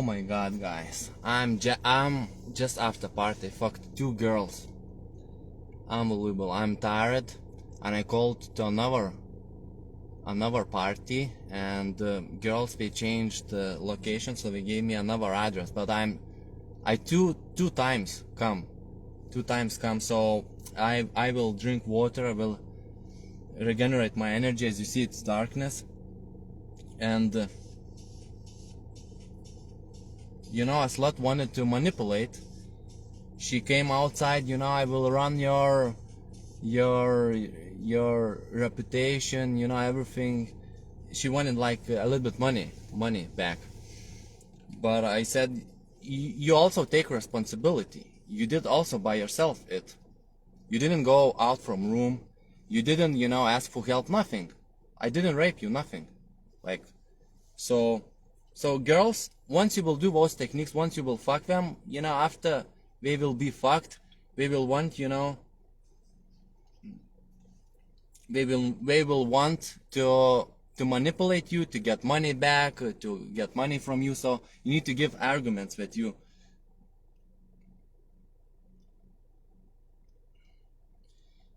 Oh my god, guys, I'm just after party, fucked 2 girls. Unbelievable. I'm tired, and I called to another party, and girls, they changed the location, so they gave me another address, but I two times come, so I will drink water, I will regenerate my energy. As you see, it's darkness, and you know, a slut wanted to manipulate. She came outside, you know, I will run your reputation, you know, everything. She wanted like a little bit money back. But I said, you also take responsibility. You did also by yourself it. You didn't go out from room. You didn't, you know, ask for help, nothing. I didn't rape you, nothing. Like, so girls, once you will do those techniques, once you will fuck them, you know, after they will be fucked, they will want, you know, they will want to manipulate you, to get money back, to get money from you. So you need to give arguments that you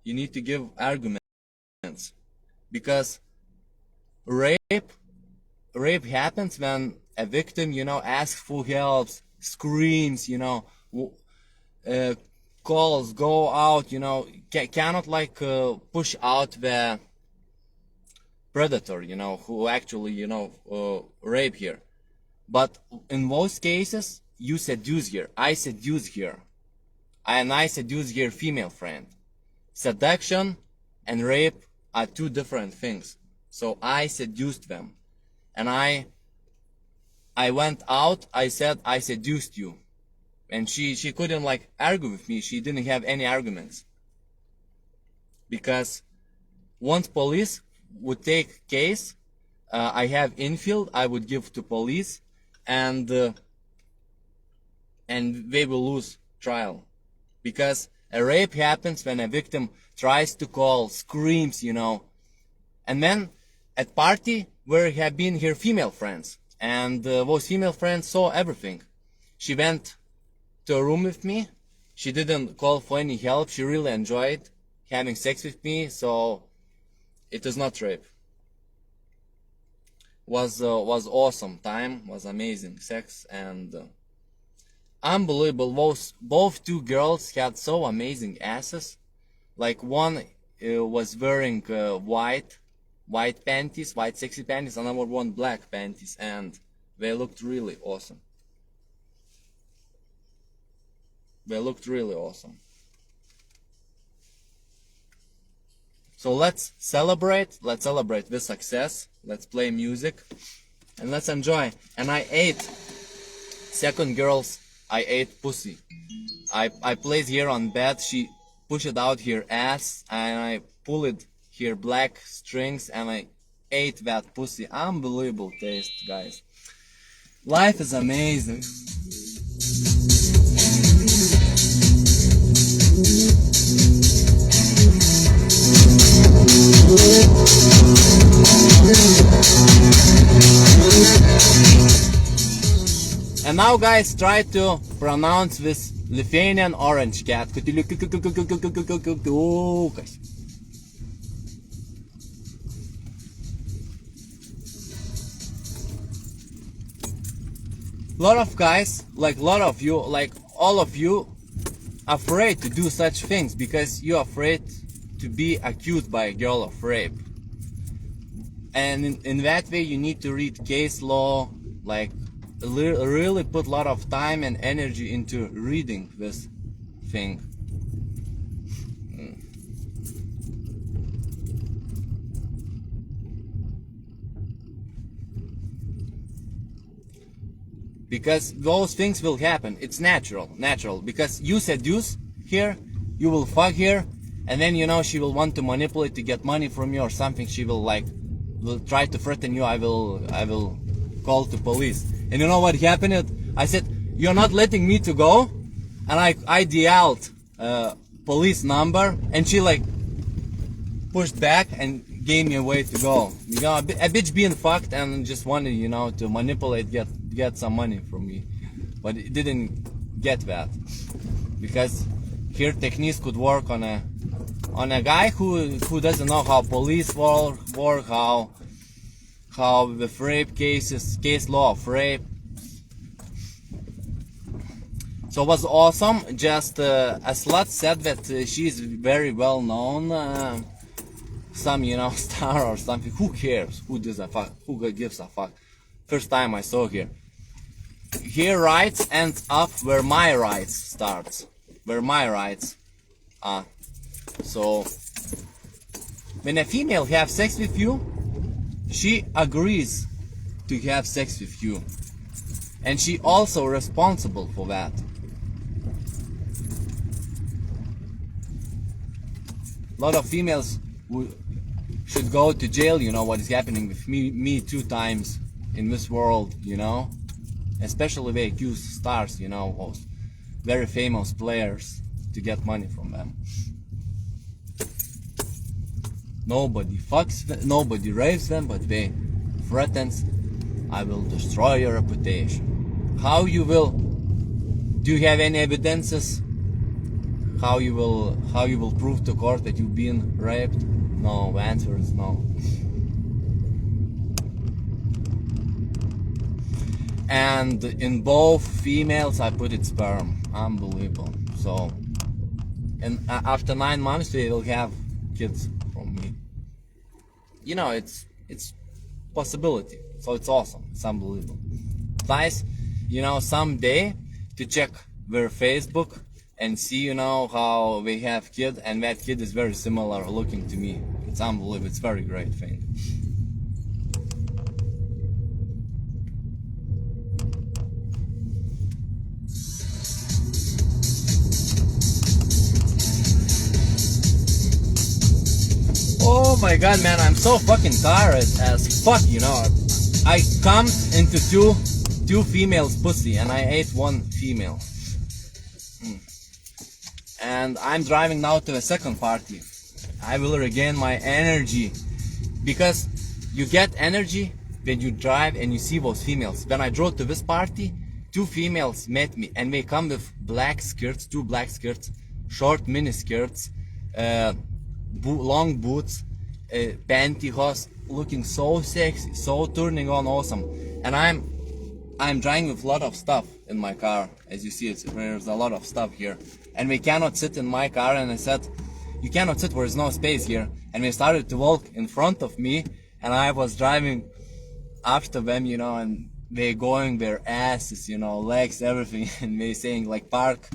need to give arguments, because rape happens when a victim, you know, asks for help, screams, you know, calls, go out, you know, cannot like push out the predator, you know, who actually, you know, rape here. But in most cases, you seduce here, I seduce here, and I seduce here female friend. Seduction and rape are 2 different things. So I seduced them, and I went out, I said I seduced you, and she couldn't like argue with me. She didn't have any arguments, because once police would take case, I have Infield, I would give to police, and they will lose trial, because a rape happens when a victim tries to call, screams, you know, and then at party where have been her female friends, and those female friends saw everything. She went to a room with me. She didn't call for any help. She really enjoyed having sex with me, so it is not rape. Was awesome time, was amazing sex, and unbelievable. Both 2 girls had so amazing asses. Like one was wearing white panties, white sexy panties, another one black panties, and they looked really awesome. They looked really awesome. So let's celebrate this success. Let's play music and let's enjoy. And I ate, second girls, I ate pussy. I placed here on bed, she pushed it out her ass, and I pulled her black strings, and I ate that pussy. Unbelievable taste, guys. Life is amazing. And now, guys, try to pronounce this Lithuanian orange cat. Lot of guys, like lot of you, like all of you, afraid to do such things because you're afraid to be accused by a girl of rape. And in that way, you need to read case law, like really put a lot of time and energy into reading this thing. Because those things will happen. It's natural, because you seduce her, you will fuck her, and then, you know, she will want to manipulate to get money from you or something. She will try to threaten you. I will call to police. And you know what happened? I said, you're not letting me to go, and I dialed police number, and she like pushed back and gave me a way to go. You know, a bitch being fucked and just wanted, you know, to manipulate, get get some money from me, but it didn't get that, because here techniques could work on a guy who doesn't know how police work, how with rape cases, case law of rape. So it was awesome. Just a slut said that she's very well known, some star or something. Who cares? Who gives a fuck? Who gives a fuck? First time I saw her. Her rights ends up where my rights starts. Where my rights are. So when a female have sex with you, she agrees to have sex with you, and she also responsible for that. A lot of females should go to jail. You know what is happening with me 2 times in this world, especially they accuse stars, very famous players, to get money from them. Nobody fucks them, nobody rapes them, but they threatens, I will destroy your reputation. How you will? Do you have any evidences? How you will prove to court that you've been raped? No, the answer is no. And in both females I put it sperm. Unbelievable. So, and after 9 months they will have kids from me. It's possibility. So it's awesome. It's unbelievable. Nice, someday to check their Facebook and see, how they have kid, and that kid is very similar looking to me. It's unbelievable. It's very great thing. Oh my god, man, I'm so fucking tired as fuck, I come into two females pussy and I ate 1 female. And I'm driving now to a second party. I will regain my energy, because you get energy when you drive and you see those females. When I drove to this party, 2 females met me, and they come with black skirts, 2 black skirts, short mini skirts, long boots, pantyhose, looking so sexy, so turning on awesome. And I'm driving with a lot of stuff in my car. As you see, there's a lot of stuff here, and we cannot sit in my car. And I said, you cannot sit, there's no space here. And they started to walk in front of me, and I was driving after them, and they going their asses, legs, everything, and they saying like, park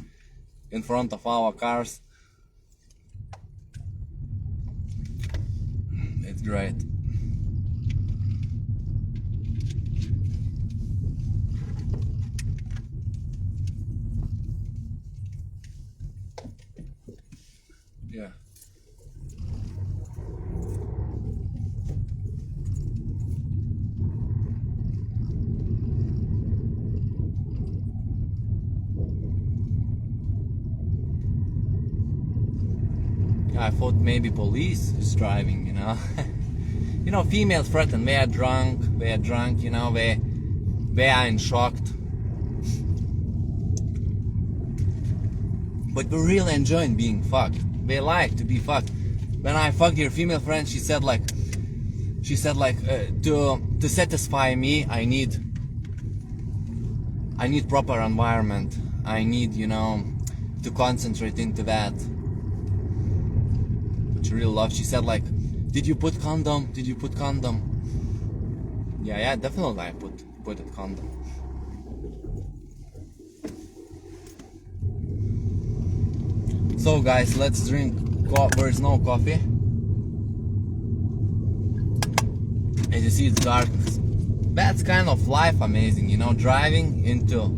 in front of our cars. It's great. Yeah. I thought maybe police is driving, females threaten, they are drunk, they are in shock. But we're really enjoying being fucked. They like to be fucked. When I fucked your female friend, she said like to satisfy me, I need proper environment. I need, to concentrate into that. Which I really love. She said like, did you put condom? Did you put condom? Yeah, definitely I put a condom. So guys, let's drink. There's no coffee. As you see, it's darkness. That's kind of life amazing, driving into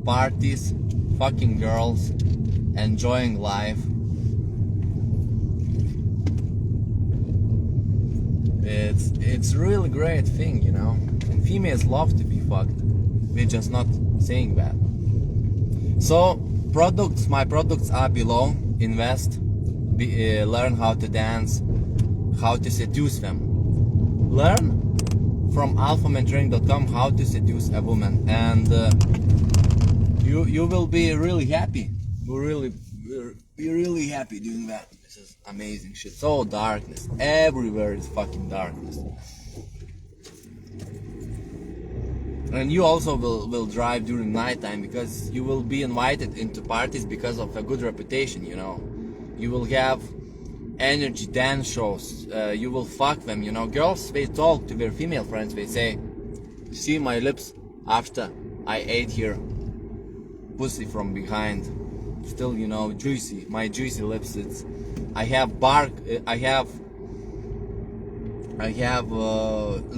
parties, fucking girls, enjoying life. It's really great thing, And females love to be fucked. We're just not saying that. So my products are below. Invest, learn how to dance, how to seduce them. Learn from Alphamantraining.com, how to seduce a woman, and you will be really happy. You'll be really happy doing that. This is amazing shit. So darkness everywhere is fucking darkness, and you also will drive during nighttime because you will be invited into parties because of a good reputation. You know, you will have energy dance shows. You will fuck them. You know, girls, they talk to their female friends. They say, "See my lips after I ate here pussy from behind, still, you know, juicy. My juicy lips. It's I have bark. I have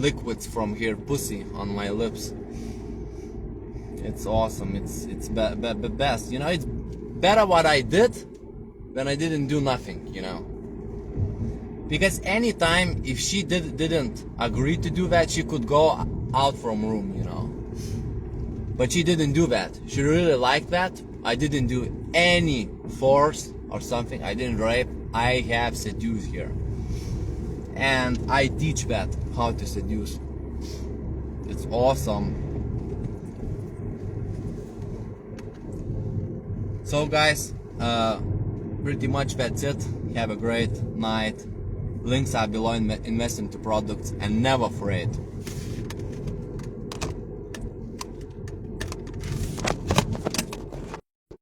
liquids from here pussy on my lips. It's awesome. It's best. You know, it's better what I did than I didn't do nothing. You know." Because anytime if she didn't agree to do that, she could go out from room, you know. But she didn't do that. She really liked that. I didn't do any force or something. I didn't rape. I have seduced her. And I teach that, how to seduce. It's awesome. So guys, pretty much that's it. Have a great night. Links are below. Invest into products and never afraid.